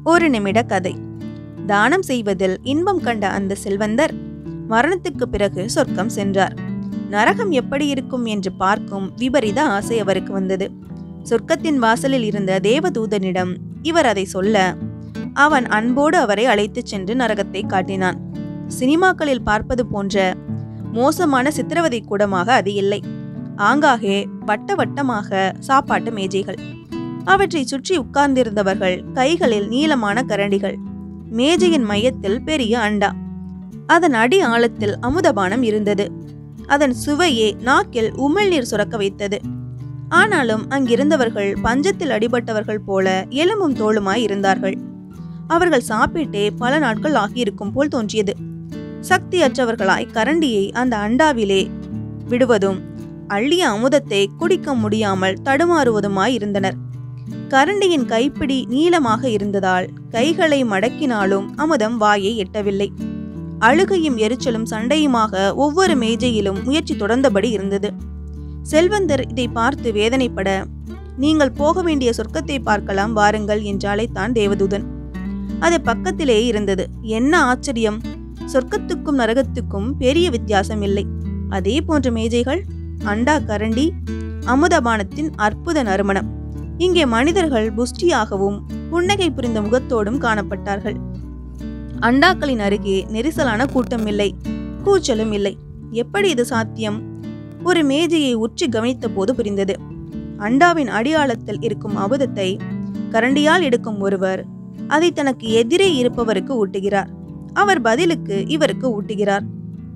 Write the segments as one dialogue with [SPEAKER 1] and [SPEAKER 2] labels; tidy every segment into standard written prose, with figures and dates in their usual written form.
[SPEAKER 1] ஒரு நிமிட கதை. தானம் செய்வதில் இன்பம் கண்ட அந்த செல்வந்தர் மரணத்துக்கு பிறகு சொர்க்கம் சென்றார். நரகம் எப்படி இருக்கும் என்று பார்க்கும் விபரீத ஆசை அவருக்கு வந்தது. சொர்க்கத்தின் வாசலில் இருந்த தேவதூதனிடம் இவர் அதை சொல்ல, அவன் அன்போடு அவரை அழைத்துச் சென்று நரகத்தை காட்டினான். சினிமாக்களில் பார்ப்பது போன்ற மோசமான சித்திரவதை கூடமாக அது இல்லை. ஆங்காங்கே வட்ட வட்டமாக சாப்பாட்டு மேஜைகள், அவற்றை சுற்றி உட்கார்ந்திருந்தவர்கள் கைகளில் நீளமான கரண்டிகள். மேஜையின் மையத்தில் பெரிய அண்டா, அதன் அடி ஆழத்தில் அமுதபானம் இருந்தது. அதன் சுவையே நாக்கில் உமிழ்நீர் சுரக்க வைத்தது. ஆனாலும் அங்கிருந்தவர்கள் பஞ்சத்தில் அடிபட்டவர்கள் போல எலும்பும் தோளுமாய் இருந்தார்கள். அவர்கள் சாப்பிட்டே பல நாட்கள் ஆகியிருக்கும் போல் தோன்றியது. சக்தியற்றவர்களாய் கரண்டியை அந்த அண்டாவிலே விடுவதும் அள்ளிய அமுதத்தை குடிக்க முடியாமல் தடுமாறுவதுமாய் இருந்தனர். கரண்டியின் கைப்பிடி நீளமாக இருந்ததால் கைகளை மடக்கினாலும் அமுதம் வாயை எட்டவில்லை. அழுகையும் எரிச்சலும் சண்டையுமாக ஒவ்வொரு மேஜையிலும் முயற்சி தொடர்ந்தபடி இருந்தது. செல்வந்தர் இதை பார்த்து வேதனைப்பட, நீங்கள் போக வேண்டிய சொர்க்கத்தை பார்க்கலாம், வாருங்கள் என்று அழைத்தான் தேவதூதன். அது பக்கத்திலே இருந்தது. என்ன ஆச்சரியம்! சொர்க்கத்துக்கும் நரகத்துக்கும் பெரிய வித்தியாசம் இல்லை. அதே போன்ற மேஜைகள், அண்டா, கரண்டி, அமுதபானத்தின் அற்புத நறுமணம். இங்கே மனிதர்கள் புஷ்டியாகவும் புன்னகை புரிந்த முகத்தோடும் காணப்பட்டார்கள். அண்டாக்களின் அருகே நெரிசலான கூட்டம் இல்லை, கூச்சலும் இல்லை. எப்படி இது சாத்தியம்? ஒரு மேஜையை உற்று கவனித்த போது புரிந்தது. அண்டாவின் அடியாளத்தில் இருக்கும் அமுதத்தை கரண்டியால் எடுக்கும் ஒருவர் அதை தனக்கு எதிரே இருப்பவருக்கு ஊட்டுகிறார். அவர் பதிலுக்கு இவருக்கு ஊட்டுகிறார்.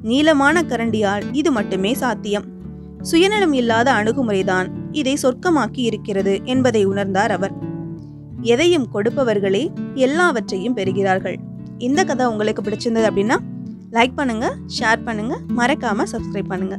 [SPEAKER 1] நீளமான கரண்டியால் இது மட்டுமே சாத்தியம். சுயநலம் இல்லாத அணுகுமுறைதான் இதை சொர்க்கமாக்கி இருக்கிறது என்பதை உணர்ந்தார் அவர். எதையும் கொடுப்பவர்களே எல்லாவற்றையும் பெறுகிறார்கள். இந்த கதை உங்களுக்கு பிடிச்சிருந்தது அப்படின்னா லைக் பண்ணுங்க, ஷேர் பண்ணுங்க, மறக்காம சப்ஸ்கிரைப் பண்ணுங்க.